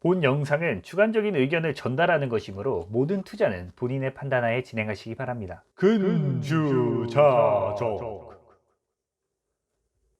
본 영상은 주관적인 의견을 전달하는 것이므로 모든 투자는 본인의 판단하에 진행하시기 바랍니다. 근주자적.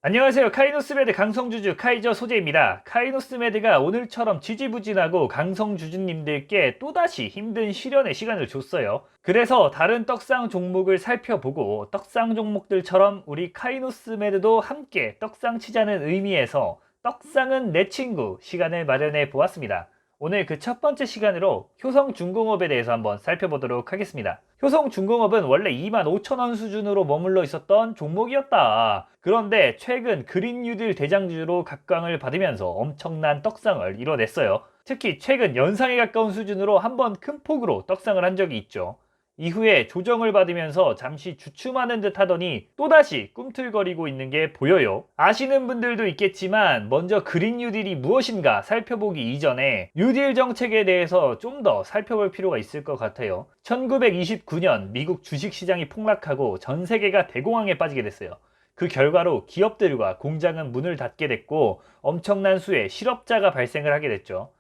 안녕하세요. 카이노스메드 강성주주 카이저 소재입니다. 카이노스메드가 오늘처럼 지지부진하고 강성주주님들께 또다시 힘든 시련의 시간을 줬어요. 그래서 다른 떡상 종목을 살펴보고 떡상 종목들처럼 우리 카이노스메드도 함께 떡상 치자는 의미에서 떡상은 내 친구 시간을 마련해 보았습니다. 오늘 그 첫 번째 시간으로 효성중공업에 대해서 한번 살펴보도록 하겠습니다. 효성중공업은 원래 25,000원 수준으로 머물러 있었던 종목이었다. 그런데 최근 그린 뉴딜 대장주로 각광을 받으면서 엄청난 떡상을 이뤄냈어요. 특히 최근 연상에 가까운 수준으로 한번 큰 폭으로 떡상을 한 적이 있죠. 이후에 조정을 받으면서 잠시 주춤하는 듯 하더니 또다시 꿈틀거리고 있는 게 보여요. 아시는 분들도 있겠지만 먼저 그린 뉴딜이 무엇인가 살펴보기 이전에 뉴딜 정책에 대해서 좀 더 살펴볼 필요가 있을 것 같아요. 1929년 미국 주식시장이 폭락하고 전 세계가 대공황에 빠지게 됐어요. 그 결과로 기업들과 공장은 문을 닫게 됐고 엄청난 수의 실업자가 발생을 하게 됐죠.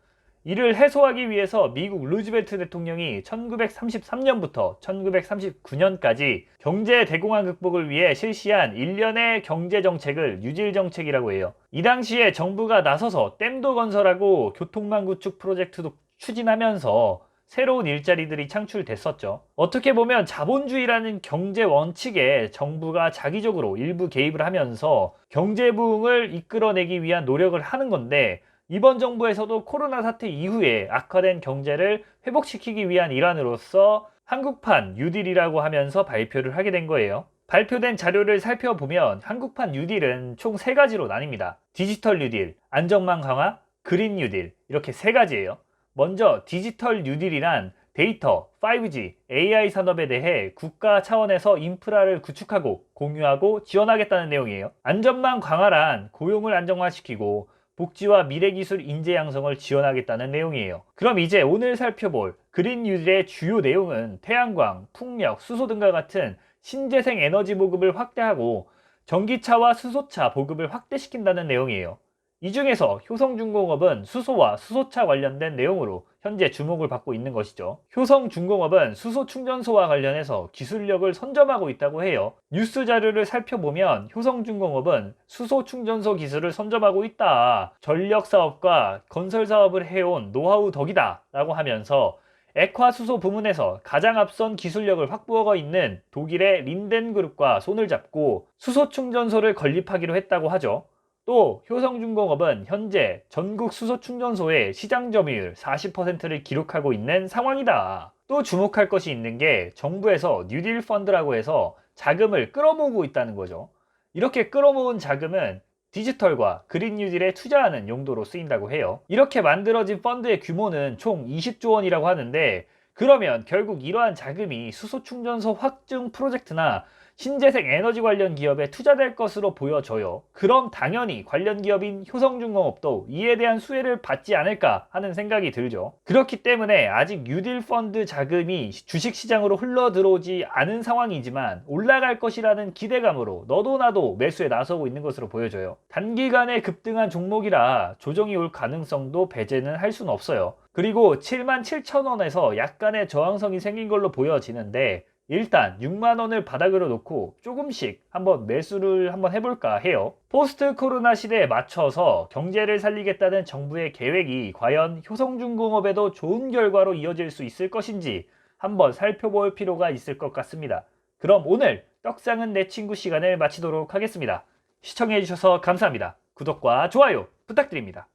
이를 해소하기 위해서 미국 루즈벨트 대통령이 1933년부터 1939년까지 경제 대공황 극복을 위해 실시한 일련의 경제 정책을 뉴딜 정책이라고 해요. 이 당시에 정부가 나서서 댐도 건설하고 교통망 구축 프로젝트도 추진하면서 새로운 일자리들이 창출됐었죠. 어떻게 보면 자본주의라는 경제 원칙에 정부가 자기적으로 일부 개입을 하면서 경제 부흥을 이끌어내기 위한 노력을 하는 건데, 이번 정부에서도 코로나 사태 이후에 악화된 경제를 회복시키기 위한 일환으로서 한국판 뉴딜이라고 하면서 발표를 하게 된 거예요. 발표된 자료를 살펴보면 한국판 뉴딜은 총 3가지로 나뉩니다. 디지털 뉴딜, 안전망 강화, 그린 뉴딜, 이렇게 3가지예요. 먼저 디지털 뉴딜이란 데이터, 5G, AI 산업에 대해 국가 차원에서 인프라를 구축하고 공유하고 지원하겠다는 내용이에요. 안전망 강화란 고용을 안정화시키고 복지와 미래기술 인재 양성을 지원하겠다는 내용이에요. 그럼 이제 오늘 살펴볼 그린 뉴딜의 주요 내용은 태양광, 풍력, 수소 등과 같은 신재생 에너지 보급을 확대하고 전기차와 수소차 보급을 확대시킨다는 내용이에요. 이 중에서 효성중공업은 수소와 수소차 관련된 내용으로 현재 주목을 받고 있는 것이죠. 효성중공업은 수소 충전소와 관련해서 기술력을 선점하고 있다고 해요. 뉴스 자료를 살펴보면 효성중공업은 수소 충전소 기술을 선점하고 있다. 전력 사업과 건설 사업을 해온 노하우 덕이다 라고 하면서 액화수소 부문에서 가장 앞선 기술력을 확보하고 있는 독일의 린덴그룹과 손을 잡고 수소 충전소를 건립하기로 했다고 하죠. 또 효성중공업은 현재 전국 수소 충전소의 시장 점유율 40%를 기록하고 있는 상황이다. 또 주목할 것이 있는 게 정부에서 뉴딜 펀드라고 해서 자금을 끌어모으고 있다는 거죠. 이렇게 끌어모은 자금은 디지털과 그린 뉴딜에 투자하는 용도로 쓰인다고 해요. 이렇게 만들어진 펀드의 규모는 총 20조 원이라고 하는데, 그러면 결국 이러한 자금이 수소 충전소 확증 프로젝트나 신재생 에너지 관련 기업에 투자될 것으로 보여져요. 그럼 당연히 관련 기업인 효성중공업도 이에 대한 수혜를 받지 않을까 하는 생각이 들죠. 그렇기 때문에 아직 뉴딜 펀드 자금이 주식시장으로 흘러 들어오지 않은 상황이지만 올라갈 것이라는 기대감으로 너도 나도 매수에 나서고 있는 것으로 보여져요. 단기간에 급등한 종목이라 조정이 올 가능성도 배제는 할 수는 없어요. 그리고 77,000원에서 약간의 저항성이 생긴 걸로 보여지는데, 일단 6만원을 바닥으로 놓고 조금씩 한번 매수를 한번 해볼까 해요. 포스트 코로나 시대에 맞춰서 경제를 살리겠다는 정부의 계획이 과연 효성중공업에도 좋은 결과로 이어질 수 있을 것인지 한번 살펴볼 필요가 있을 것 같습니다. 그럼 오늘 떡상은 내 친구 시간을 마치도록 하겠습니다. 시청해주셔서 감사합니다. 구독과 좋아요 부탁드립니다.